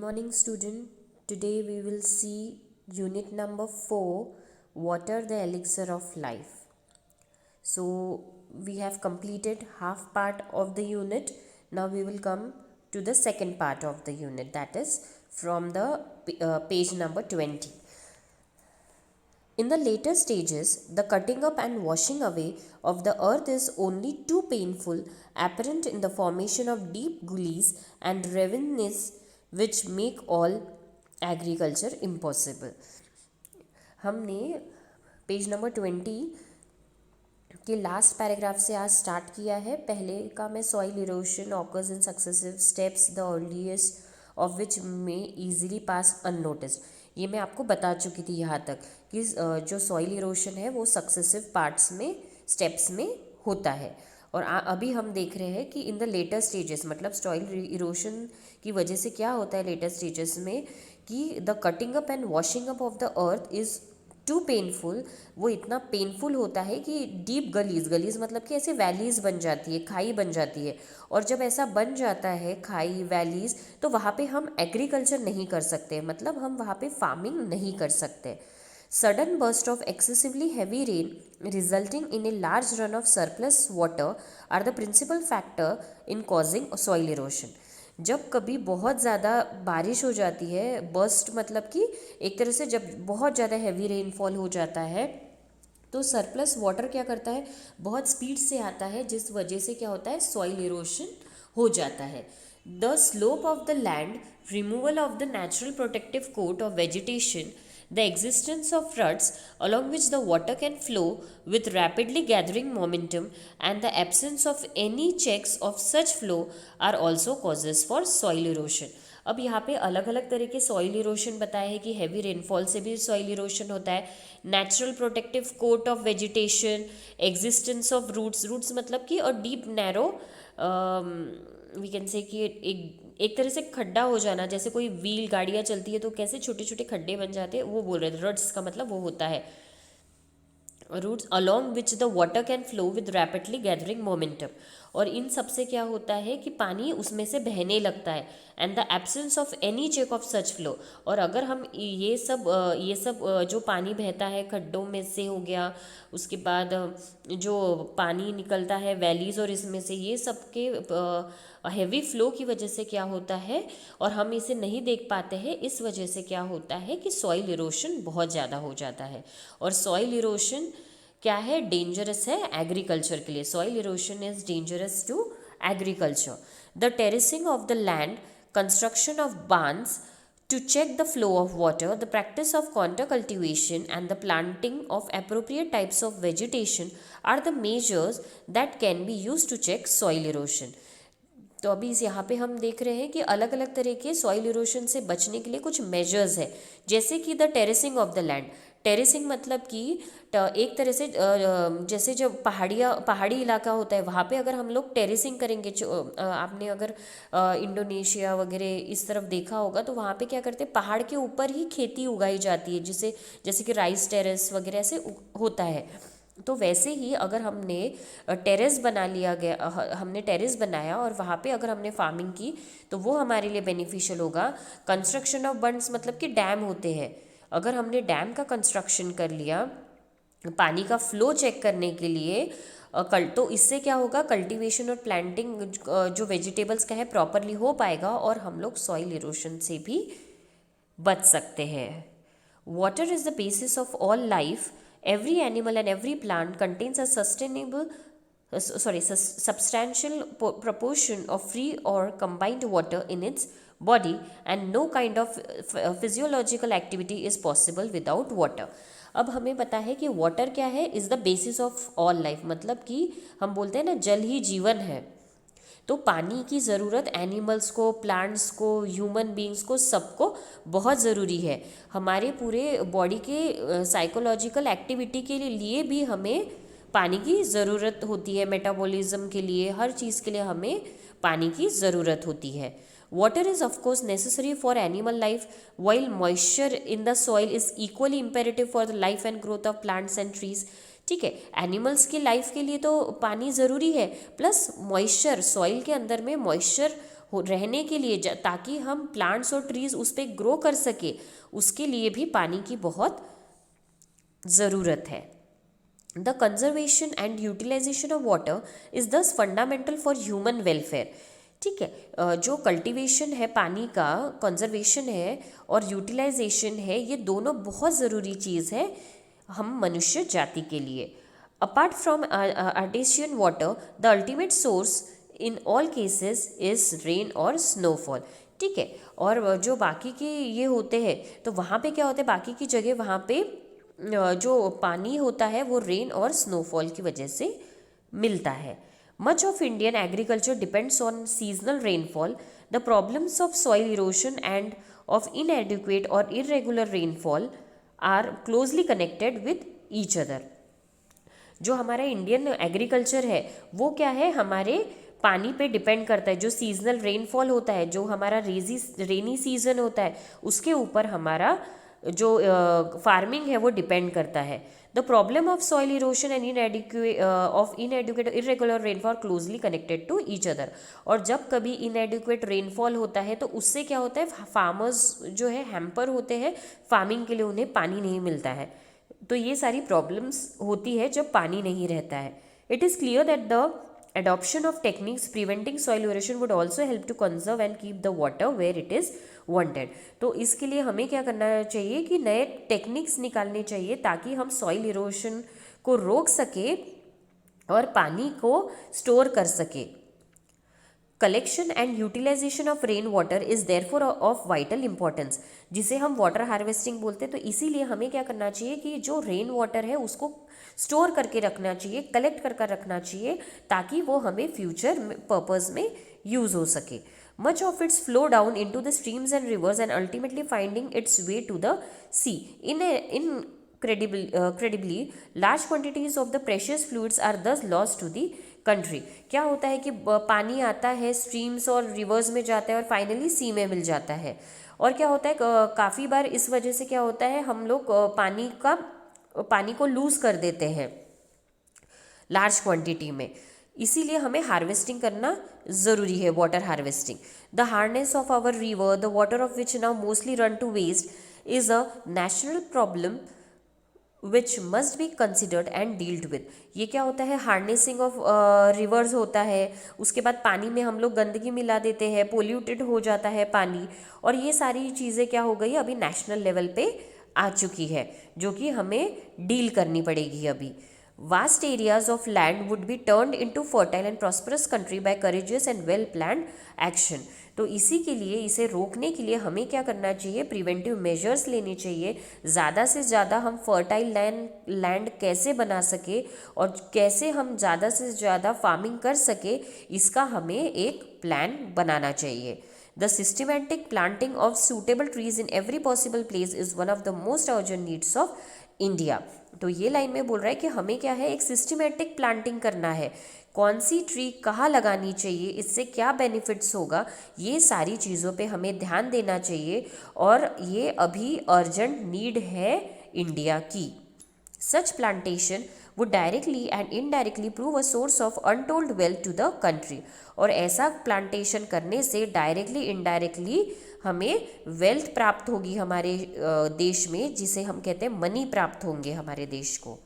morning, student. Today we will see unit number 4, Water the Elixir of Life. So we have completed half part of the unit. Now we will come to the second part of the unit, that is from the page number 20. In the later stages, the cutting up and washing away of the earth is only too painful, apparent in the formation of deep gullies and ravines which make all agriculture impossible. हमने page number 20 के last paragraph से आज start किया है. पहले का मैं soil erosion occurs in successive steps the earliest of which may easily pass unnoticed. ये मैं आपको बता चुकी थी यहाँ तक कि जो सॉइल इरोशन है वो सक्सेसिव पार्ट्स में स्टेप्स में होता है. और अभी हम देख रहे हैं कि इन द लेटर स्टेजेस मतलब सॉइल इरोशन की वजह से क्या होता है लेटर स्टेजेस में कि the cutting up and washing up of the earth is too painful. वो इतना पेनफुल होता है कि डीप गलीज मतलब कि ऐसे वैलीज बन जाती है, खाई बन जाती है. और जब ऐसा बन जाता है खाई वैलीज तो वहाँ पे हम एग्रीकल्चर नहीं कर सकते, मतलब हम वहाँ पे फार्मिंग नहीं कर सकते. Sudden burst of excessively heavy rain resulting in a large run of surplus water are the principal factor in causing soil erosion. जब कभी बहुत ज़्यादा बारिश हो जाती है, बर्स्ट मतलब कि एक तरह से जब बहुत ज़्यादा हैवी रेनफॉल हो जाता है तो सरप्लस वाटर क्या करता है, बहुत स्पीड से आता है, जिस वजह से क्या होता है सॉइल इरोशन हो जाता है. The slope of the land, removal of the natural protective coat of vegetation, the existence of ruts along which the water can flow with rapidly gathering momentum, and the absence of any checks of such flow are also causes for soil erosion. अब यहाँ पे अलग अलग तरह के soil erosion बताए हैं कि हैवी रेनफॉल से भी सॉइल इरोशन होता है, natural protective coat of vegetation, existence of roots मतलब कि और deep narrow we can say कि एक तरह से खड्डा हो जाना, जैसे कोई व्हील गाड़ियाँ चलती है तो कैसे छोटे छोटे खड्डे बन जाते हैं, वो बोल रहे थे. रट्स का मतलब वो होता है roots along which the water can flow with rapidly gathering momentum. और इन सब से क्या होता है कि पानी उसमें से बहने लगता है. And the absence of any check of such flow. और अगर हम ये सब जो पानी बहता है खड्डों में से हो गया, उसके बाद जो पानी निकलता है वैलीज और इसमें से, ये सब के हैवी फ्लो की वजह से क्या होता है और हम इसे नहीं देख पाते हैं, इस वजह से क्या होता है कि सॉइल इरोशन बहुत ज़्यादा हो जाता है. और सॉइल इरोशन क्या है, डेंजरस है एग्रीकल्चर के लिए. Soil erosion is dangerous to agriculture. The terracing of the land, construction of bunds to check the flow of water, the practice of contour cultivation and the planting of appropriate types of vegetation are the measures that can be used to check soil erosion. तो अभी इस यहाँ पे हम देख रहे हैं कि अलग अलग तरह के सॉइल इरोशन से बचने के लिए कुछ मेजर्स है, जैसे कि the terracing of the land. Terracing मतलब कि एक तरह से जैसे जब पहाड़ी इलाका होता है वहाँ पे अगर हम लोग टेरेसिंग करेंगे, आपने अगर इंडोनेशिया वगैरह इस तरफ देखा होगा तो वहाँ पे क्या करते हैं, पहाड़ के ऊपर ही खेती उगाई जाती है, जिसे जैसे कि राइस टेरेस वगैरह ऐसे होता है. तो वैसे ही अगर हमने टेरेस बना लिया गया, हमने टेरेस बनाया और वहाँ पे अगर हमने फार्मिंग की तो वो हमारे लिए बेनिफिशियल होगा. कंस्ट्रक्शन ऑफ बंड्स मतलब कि डैम होते हैं, अगर हमने डैम का कंस्ट्रक्शन कर लिया पानी का फ्लो चेक करने के लिए, तो इससे क्या होगा, कल्टीवेशन और प्लांटिंग जो वेजिटेबल्स का है प्रॉपरली हो पाएगा और हम लोग सॉइल इरोशन से भी बच सकते हैं. Water is the basis of all life. Every animal and every plant contains a substantial proportion of free or combined water in its body, and no kind of physiological activity is possible without water. अब हमें पता है कि water क्या है, is the basis of all life, मतलब कि हम बोलते हैं ना जल ही जीवन है. तो पानी की ज़रूरत एनिमल्स को, प्लांट्स को, ह्यूमन बींग्स को, सबको बहुत ज़रूरी है. हमारे पूरे बॉडी के साइकोलॉजिकल एक्टिविटी के लिए भी हमें पानी की ज़रूरत होती है, मेटाबॉलिज्म के लिए, हर चीज़ के लिए हमें पानी की ज़रूरत होती है. Water is of course necessary for animal life, while moisture in the soil is equally imperative for the life and growth of plants and trees. ठीक है, एनिमल्स की लाइफ के लिए तो पानी ज़रूरी है, प्लस मॉइस्चर, सॉइल के अंदर में मॉइस्चर रहने के लिए, ताकि हम प्लांट्स और ट्रीज उस पर ग्रो कर सके, उसके लिए भी पानी की बहुत ज़रूरत है। The conservation and utilization of water is thus fundamental for human welfare. ठीक है, जो कल्टीवेशन है पानी का, कंजर्वेशन है और यूटिलाइजेशन है, ये दोनों बहुत ज़रूरी चीज़ है हम मनुष्य जाति के लिए। Apart from artesian water, the ultimate source in all cases is rain और स्नोफॉल। ठीक है, और जो बाकी के ये होते हैं, तो वहाँ पे क्या होता है, बाकी की जगह वहाँ पे जो पानी होता है वो रेन और स्नोफॉल की वजह से मिलता है। Much of Indian agriculture depends on seasonal rainfall. The problems of soil erosion and of inadequate और irregular rainfall are closely connected with each other. जो हमारा इंडियन एग्रीकल्चर है वो क्या है, हमारे पानी पे डिपेंड करता है। जो सीजनल रेनफॉल होता है, जो हमारा रेनी सीजन होता है, उसके ऊपर हमारा जो फार्मिंग है वो डिपेंड करता है। The problem of soil erosion and inadequate irregular rainfall closely connected to each other. और जब कभी इनएडुकेट रेनफॉल होता है तो उससे क्या होता है, फार्मर्स जो है हैम्पर होते हैं, फार्मिंग के लिए उन्हें पानी नहीं मिलता है। तो ये सारी प्रॉब्लम्स होती है जब पानी नहीं रहता है। It is clear that the adoption of techniques preventing soil erosion would also help to conserve and keep the water where it is wanted। तो इसके लिए हमें क्या करना चाहिए कि नए टेक्निक्स निकालने चाहिए ताकि हम सॉइल इरोशन को रोक सके और पानी को स्टोर कर सके। Collection and utilization of rain water is therefore of vital importance, जिसे हम वाटर हार्वेस्टिंग बोलते हैं। तो इसीलिए हमें क्या करना चाहिए कि जो रेन वाटर है उसको स्टोर करके रखना चाहिए, कलेक्ट कर रखना चाहिए, ताकि वो हमें फ्यूचर पर्पज़ में यूज़ हो सके। Much of its flow down into the streams and rivers and ultimately finding its way to the sea. Credibly, large quantities of the precious fluids are thus lost to the country। क्या होता है कि पानी आता है, streams और reverse में जाता है और फाइनली सी में मिल जाता है। और क्या होता है, काफ़ी बार इस वजह से क्या होता है, हम लोग पानी को लूज़ कर देते हैं लार्ज क्वांटिटी में। इसीलिए हमें हार्वेस्टिंग करना ज़रूरी है, water harvesting. The hardness of our river, the water of which now mostly run to waste is a national problem which must be considered and dealt with. ये क्या होता है, हार्नेसिंग ऑफ रिवर्स होता है, उसके बाद पानी में हम लोग गंदगी मिला देते हैं, पोल्यूटेड हो जाता है पानी, और ये सारी चीज़ें क्या हो गई, अभी नेशनल लेवल पे आ चुकी है, जो कि हमें डील करनी पड़ेगी अभी। Vast areas of land would be turned into fertile and prosperous country bye courageous and well planned action. तो इसी के लिए, इसे रोकने के लिए हमें क्या करना चाहिए, प्रिवेंटिव मेजर्स लेने चाहिए। ज़्यादा से ज़्यादा हम फर्टाइल लैंड कैसे बना सके और कैसे हम ज़्यादा से ज़्यादा फार्मिंग कर सके, इसका हमें एक प्लान बनाना चाहिए। The systematic planting of suitable trees in every possible place is one of the most urgent needs of India। तो ये लाइन में बोल रहा है कि हमें क्या है, एक सिस्टमेटिक प्लांटिंग करना है, कौन सी ट्री कहाँ लगानी चाहिए, इससे क्या बेनिफिट्स होगा, ये सारी चीज़ों पे हमें ध्यान देना चाहिए, और ये अभी अर्जेंट नीड है इंडिया की। Such plantation would directly and indirectly prove a source of untold wealth to the country। और ऐसा प्लांटेशन करने से डायरेक्टली इनडायरेक्टली हमें वेल्थ प्राप्त होगी हमारे देश में, जिसे हम कहते हैं मनी प्राप्त होंगे हमारे देश को।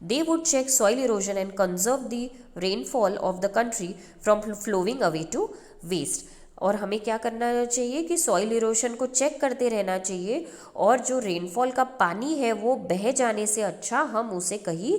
They would check soil erosion and conserve the rainfall of the country from flowing away to waste। और हमें क्या करना चाहिए कि सॉइल इरोशन को चेक करते रहना चाहिए, और जो रेनफॉल का पानी है वो बह जाने से अच्छा हम उसे कहीं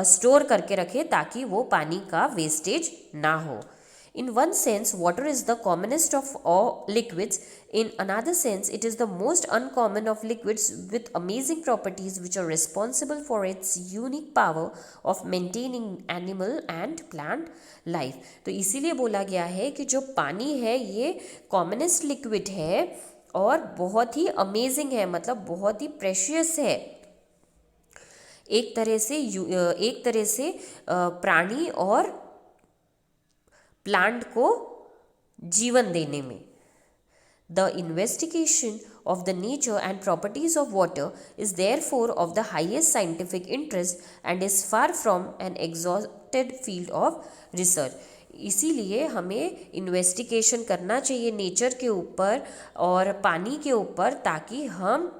स्टोर करके रखें, ताकि वो पानी का वेस्टेज ना हो। In one sense, water is the commonest of all liquids. In another sense, it is the most uncommon of liquids with amazing properties which are responsible for its unique power of maintaining animal and plant life। तो इसीलिए बोला गया है कि जो पानी है ये कॉमनेस्ट लिक्विड है और बहुत ही अमेजिंग है, मतलब बहुत ही प्रेशियस है। एक तरह से प्राणी और प्लांट को जीवन देने में। The investigation of the nature and properties of water is therefore of the highest scientific interest and is far from an exhausted field of research। इसीलिए हमें इन्वेस्टिगेशन करना चाहिए नेचर के ऊपर और पानी के ऊपर, ताकि हम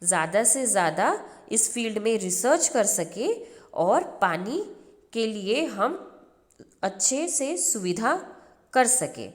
ज़्यादा से ज़्यादा इस फील्ड में रिसर्च कर सके और पानी के लिए हम अच्छे से सुविधा कर सके।